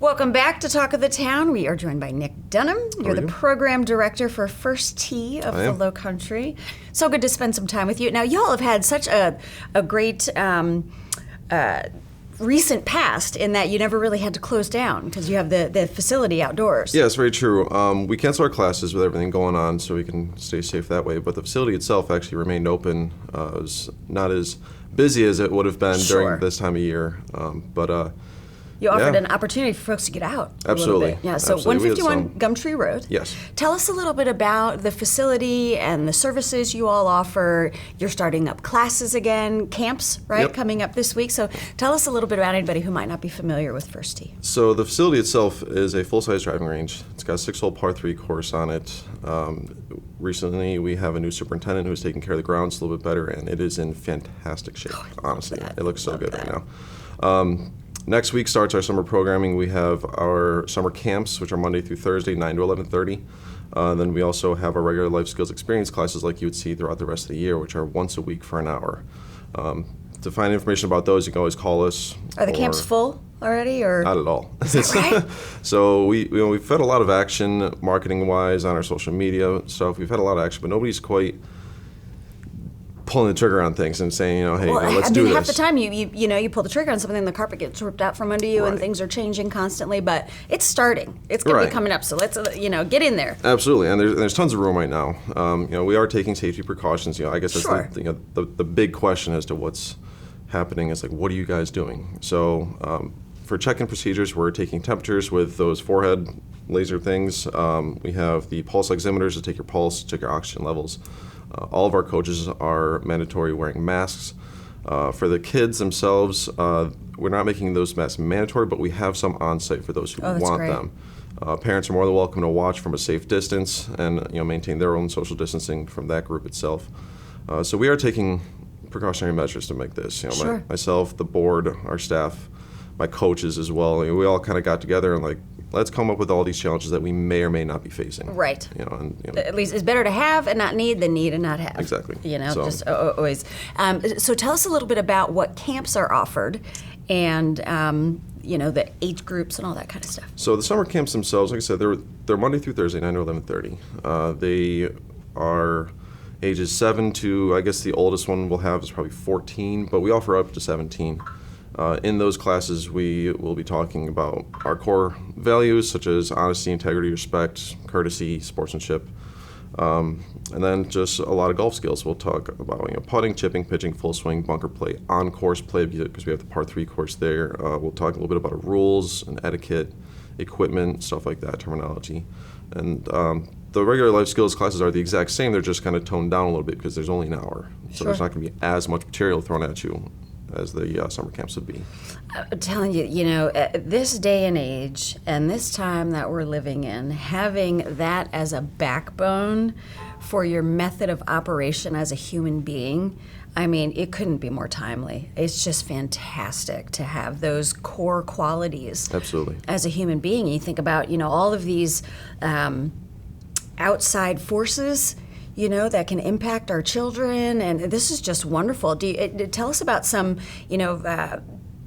Welcome back to Talk of the Town. We are joined by Nick Dunham. You're the program director for First Tee of the Lowcountry. So good to spend some time with you. Now, y'all have had such a great recent past in that you never really had to close down because you have the facility outdoors. Yeah, it's very true. We canceled our classes with everything going on so we can stay safe that way, but the facility itself actually remained open. It was not as busy as it would have been during this time of year, but you offered an opportunity for folks to get out. Absolutely. A little bit. Yeah. So Absolutely. 151 Gumtree Road. Yes. Tell us a little bit about the facility and the services you all offer. You're starting up classes again, camps, right? Yep. Coming up this week. So tell us a little bit about anybody who might not be familiar with First Tee. So the facility itself is a full-size driving range. It's got a 6-hole par 3 course on it. Recently, we have a new superintendent who's taking care of the grounds a little bit better, and it is in fantastic shape. Honestly, it looks so good right now. Next week starts our summer programming. We have our summer camps, which are Monday through Thursday, 9 to 11:30. Then we also have our regular life skills experience classes like you would see throughout the rest of the year, which are once a week for an hour. To find information about those, you can always call us. Are the camps full already, or not at all? Is that right? So we've had a lot of action marketing-wise on our social media stuff. We've had a lot of action, but nobody's quite pulling the trigger on things and saying, hey, let's do this. Half the time you pull the trigger on something, the carpet gets ripped out from under you, and things are changing constantly. But it's starting. It's going to be coming up. So let's get in there. Absolutely, and there's tons of room right now. We are taking safety precautions. I guess that's the big question as to what's happening is what are you guys doing? So for check-in procedures, we're taking temperatures with those forehead laser things. We have the pulse oximeters to take your pulse, check your oxygen levels. All of our coaches are mandatory wearing masks. For the kids themselves, we're not making those masks mandatory, but we have some on site for those who want them. Parents are more than welcome to watch from a safe distance and maintain their own social distancing from that group itself. So we are taking precautionary measures to make this. Myself, the board, our staff, my coaches as well. We all kind of got together and let's come up with all these challenges that we may or may not be facing. Right. At least it's better to have and not need than need and not have. Exactly. Just always. So tell us a little bit about what camps are offered and the age groups and all that kind of stuff. So the summer camps themselves, like I said, they're Monday through Thursday, 9 to 11:30. They are ages 7 to, I guess the oldest one we'll have is probably 14, but we offer up to 17. In those classes, we will be talking about our core values such as honesty, integrity, respect, courtesy, sportsmanship, and then just a lot of golf skills. We'll talk about putting, chipping, pitching, full swing, bunker play, on-course play because we have the par 3 course there. We'll talk a little bit about rules and etiquette, equipment, stuff like that, terminology. And the regular life skills classes are the exact same. They're just kind of toned down a little bit because there's only an hour. So there's not going to be as much material thrown at you as the summer camps would be. I'm telling you, at this day and age and this time that we're living in, having that as a backbone for your method of operation as a human being, it couldn't be more timely. It's just fantastic to have those core qualities. Absolutely. As a human being. You think about, all of these outside forces that can impact our children, and this is just wonderful. Tell us about some,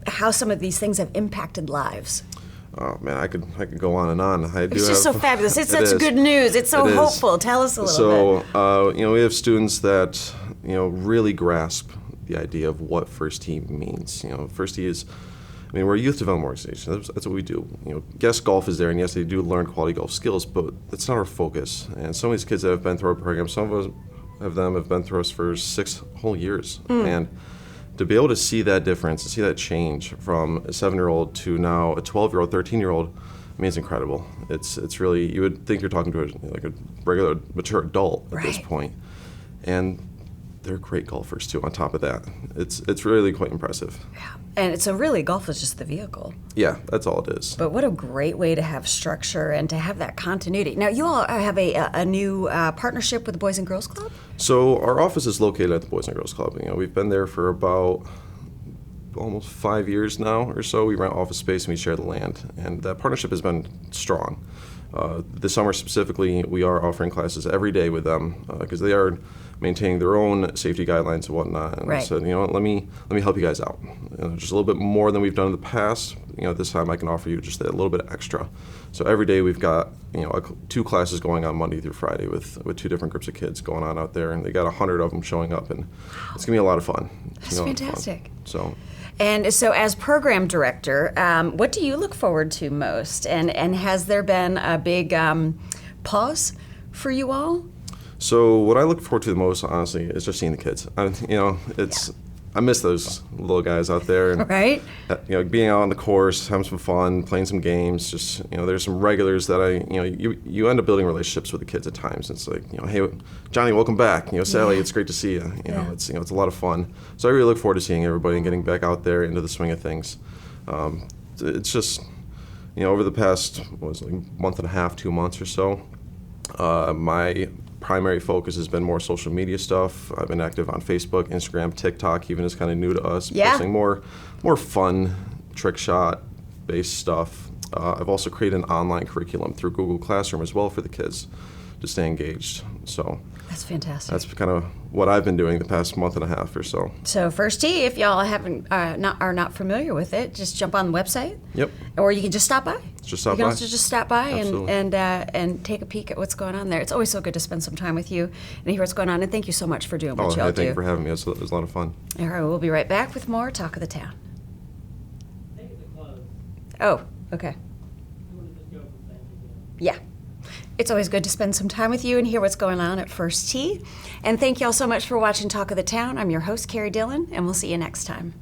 how some of these things have impacted lives. Oh man, I could go on and on. It's just so fabulous. It's such good news. It's so hopeful. Tell us a little bit. So, we have students that really grasp the idea of what First Tee means. First Tee is. We're a youth development organization. That's what we do. Yes, golf is there, and yes, they do learn quality golf skills, but that's not our focus. And some of these kids that have been through our program, some of them have been through us for 6 whole years. And to be able to see that difference, to see that change from a 7-year-old to now a 12-year-old, 13-year-old, it's incredible. It's really, you would think you're talking to a regular, mature adult at this point. And they're great golfers too. On top of that, it's really quite impressive. Yeah, and so really, golf is just the vehicle. Yeah, that's all it is. But what a great way to have structure and to have that continuity. Now, you all have a new partnership with the Boys and Girls Club. So our office is located at the Boys and Girls Club. We've been there for about almost 5 years now or so. We rent office space and we share the land, and that partnership has been strong. This summer specifically, we are offering classes every day with them because they are maintaining their own safety guidelines and whatnot. And I Right. said, you know what, let me help you guys out. Just a little bit more than we've done in the past. This time I can offer you just a little bit extra. So every day we've got 2 classes going on Monday through Friday with 2 different groups of kids going on out there, and they got 100 of them showing up, and it's gonna be a lot of fun. That's fantastic. So. And so, as program director, what do you look forward to most? And has there been a big pause for you all? So what I look forward to the most, honestly, is just seeing the kids. I miss those little guys out there, and Right. Being out on the course, having some fun, playing some games. Just there's some regulars that you end up building relationships with the kids at times. It's like hey, Johnny, welcome back. Sally, Yeah. it's great to see you. Yeah. It's a lot of fun. So I really look forward to seeing everybody and getting back out there into the swing of things. It's just over the past month and a half, 2 months or so, my primary focus has been more social media stuff. I've been active on Facebook, Instagram, TikTok, even is kind of new to us. Yeah. Posting more fun, trick shot based stuff. I've also created an online curriculum through Google Classroom as well for the kids to stay engaged. So That's fantastic. that's kind of what I've been doing the past month and a half or so. So First Tee, if y'all are not familiar with it, just jump on the website. Yep. Or you can just stop by. Just stop You can by. also just stop by Absolutely. and take a peek at what's going on there. It's always so good to spend some time with you and hear what's going on. And thank you so much for doing what y'all Thank do. you for having me. It was a lot of fun. All right, we'll be right back with more Talk of the Town. I think it's a close. Oh, okay. You want to just go from thank you. Yeah. It's always good to spend some time with you and hear what's going on at First Tee. And thank you all so much for watching Talk of the Town. I'm your host, Carrie Dillon, and we'll see you next time.